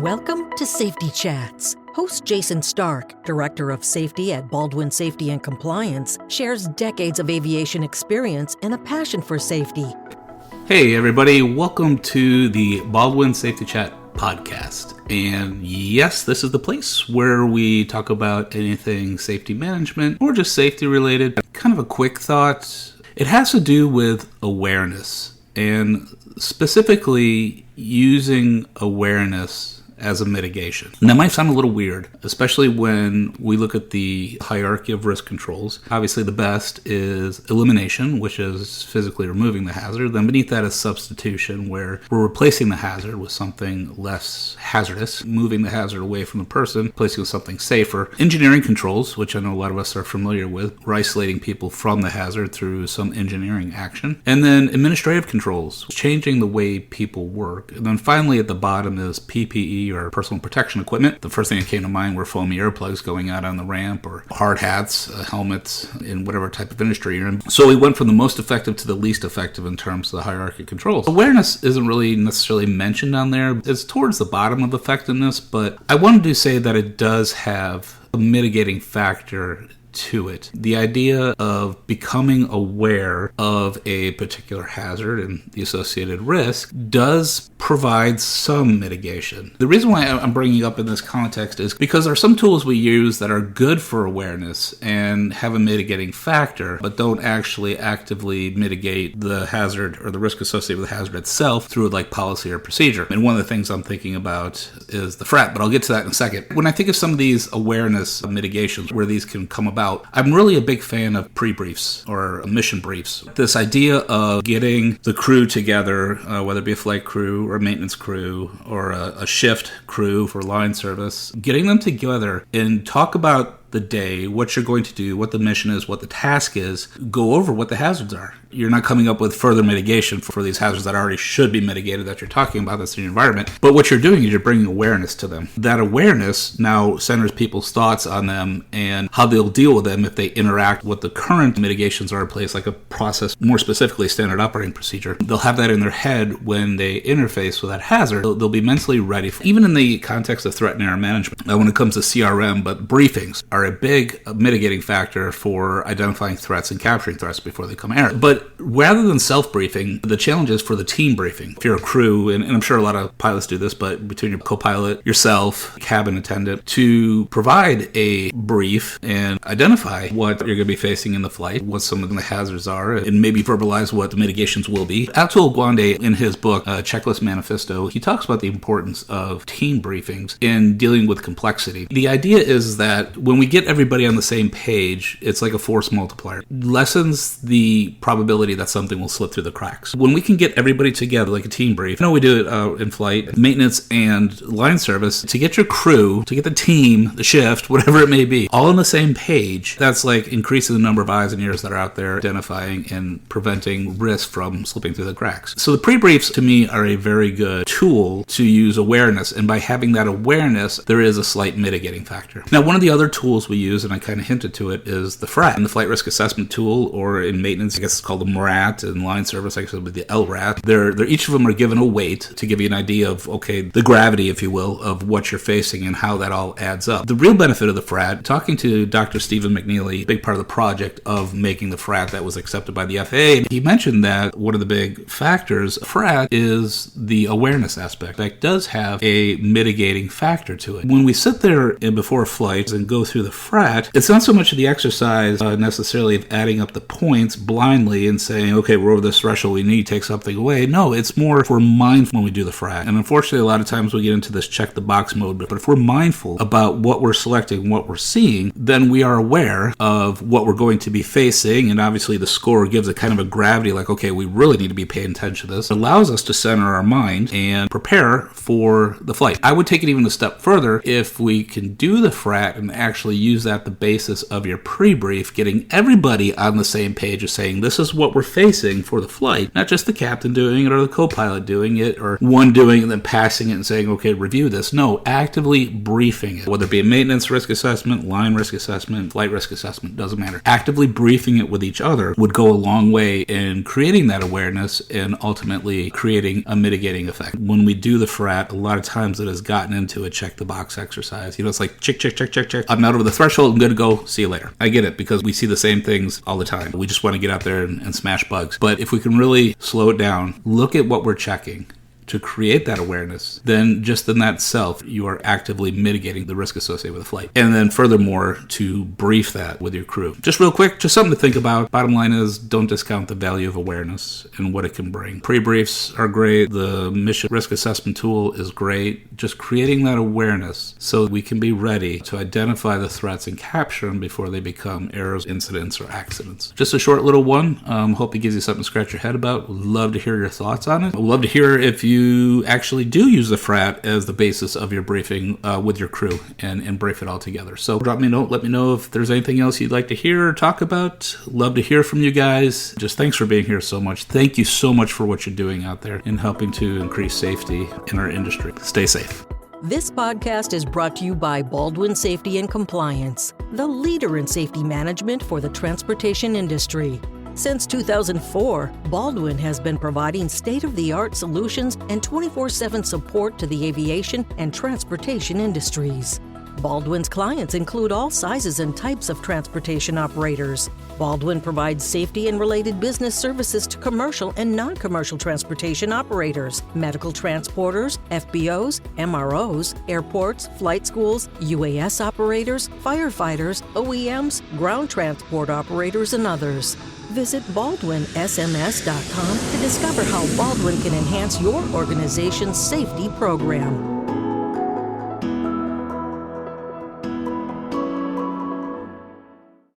Welcome to Safety Chats. Host Jason Stark, Director of Safety at Baldwin Safety and Compliance, shares decades of aviation experience and a passion for safety. Hey everybody, welcome to the Baldwin Safety Chat podcast. And yes, this is the place where we talk about anything safety management or just safety related. Kind of a quick thought. It has to do with awareness and specifically using awareness as a mitigation. And that might sound a little weird, especially when we look at the hierarchy of risk controls. Obviously, the best is elimination, which is physically removing the hazard. Then beneath that is substitution, where we're replacing the hazard with something less hazardous, moving the hazard away from the person, replacing with something safer. Engineering controls, which I know a lot of us are familiar with, we're isolating people from the hazard through some engineering action. And then administrative controls, changing the way people work. And then finally at the bottom is PPE, or personal protection equipment. The first thing that came to mind were foamy earplugs going out on the ramp, or hard hats, helmets, in whatever type of industry you're in. So we went from the most effective to the least effective in terms of the hierarchy controls. Awareness isn't really necessarily mentioned on there. It's towards the bottom of effectiveness, but I wanted to say that it does have a mitigating factor to it. The idea of becoming aware of a particular hazard and the associated risk does provide some mitigation. The reason why I'm bringing it up in this context is because there are some tools we use that are good for awareness and have a mitigating factor, but don't actually actively mitigate the hazard or the risk associated with the hazard itself through like policy or procedure. And one of the things I'm thinking about is the FRAT, but I'll get to that in a second. When I think of some of these awareness mitigations where these can come about, I'm really a big fan of pre-briefs or mission briefs. This idea of getting the crew together, whether it be a flight crew or a maintenance crew or a shift crew for line service, getting them together and talk about the day, what you're going to do, what the mission is, what the task is, go over what the hazards are. You're not coming up with further mitigation for these hazards that already should be mitigated that you're talking about that's in your environment. But what you're doing is you're bringing awareness to them. That awareness now centers people's thoughts on them and how they'll deal with them if they interact with the current mitigations are in place, like a process, more specifically standard operating procedure. They'll have that in their head when they interface with that hazard. They'll be mentally ready, even in the context of threat and error management. When it comes to CRM, but briefings are a big mitigating factor for identifying threats and capturing threats before they come air. But rather than self-briefing, the challenge is for the team briefing. If you're a crew, and I'm sure a lot of pilots do this, but between your co-pilot, yourself, cabin attendant, to provide a brief and identify what you're going to be facing in the flight, what some of the hazards are, and maybe verbalize what the mitigations will be. Atul Gawande, in his book, Checklist Manifesto, he talks about the importance of team briefings in dealing with complexity. The idea is that when we get everybody on the same page, it's like a force multiplier. Lessens the probability that something will slip through the cracks. When we can get everybody together like a team brief, we do it in flight, maintenance and line service, to get your crew, to get the team, the shift, whatever it may be, all on the same page, that's like increasing the number of eyes and ears that are out there identifying and preventing risk from slipping through the cracks. So the pre-briefs to me are a very good tool to use awareness, and by having that awareness, there is a slight mitigating factor. Now, one of the other tools we use, and I kind of hinted to it, is the FRAT, and the flight risk assessment tool, or in maintenance, I guess it's called the MRAT, and line service, I guess it would be the LRAT. They're each of them are given a weight to give you an idea of, okay, the gravity, if you will, of what you're facing and how that all adds up. The real benefit of the FRAT, talking to Dr. Stephen McNeely, big part of the project of making the FRAT that was accepted by the FAA, he mentioned that one of the big factors of FRAT is the awareness aspect. That does have a mitigating factor to it. When we sit there before flights and go through the FRAT, it's not so much the exercise necessarily of adding up the points blindly and saying, okay, we're over this threshold, we need to take something away. No, it's more if we're mindful when we do the FRAT. And unfortunately, a lot of times we get into this check the box mode, but if we're mindful about what we're selecting, what we're seeing, then we are aware of what we're going to be facing. And obviously the score gives it kind of a gravity, like, okay, we really need to be paying attention to this. It allows us to center our mind and prepare for the flight. I would take it even a step further if we can do the FRAT and actually actually use that the basis of your pre-brief, getting everybody on the same page of saying this is what we're facing for the flight, not just the captain doing it or the co-pilot doing it or one doing it and then passing it and saying, okay, review this. No, actively briefing it, whether it be a maintenance risk assessment, line risk assessment, flight risk assessment, doesn't matter. Actively briefing it with each other would go a long way in creating that awareness and ultimately creating a mitigating effect. When we do the FRAT, a lot of times it has gotten into a check the box exercise. It's like check. I'm not over the threshold. I'm going to go. See you later. I get it because we see the same things all the time. We just want to get out there and smash bugs. But if we can really slow it down, look at what we're checking to create that awareness, then just in that self, you are actively mitigating the risk associated with the flight. And then furthermore, to brief that with your crew. Just real quick, just something to think about. Bottom line is, don't discount the value of awareness and what it can bring. Pre-briefs are great. The mission risk assessment tool is great. Just creating that awareness so we can be ready to identify the threats and capture them before they become errors, incidents, or accidents. Just a short little one. Hope it gives you something to scratch your head about. Would love to hear your thoughts on it. Would love to hear if you actually do use the FRAT as the basis of your briefing with your crew and brief it all together. So drop me a note, let me know if there's anything else you'd like to hear or talk about. Love to hear from you guys. Just thanks for being here so much. Thank you so much for what you're doing out there in helping to increase safety in our industry. Stay safe. This podcast is brought to you by Baldwin Safety and Compliance, the leader in safety management for the transportation industry. Since 2004, Baldwin has been providing state-of-the-art solutions and 24/7 support to the aviation and transportation industries. Baldwin's clients include all sizes and types of transportation operators. Baldwin provides safety and related business services to commercial and non-commercial transportation operators, medical transporters, FBOs, MROs, airports, flight schools, UAS operators, firefighters, OEMs, ground transport operators, and others. Visit baldwinsms.com to discover how Baldwin can enhance your organization's safety program.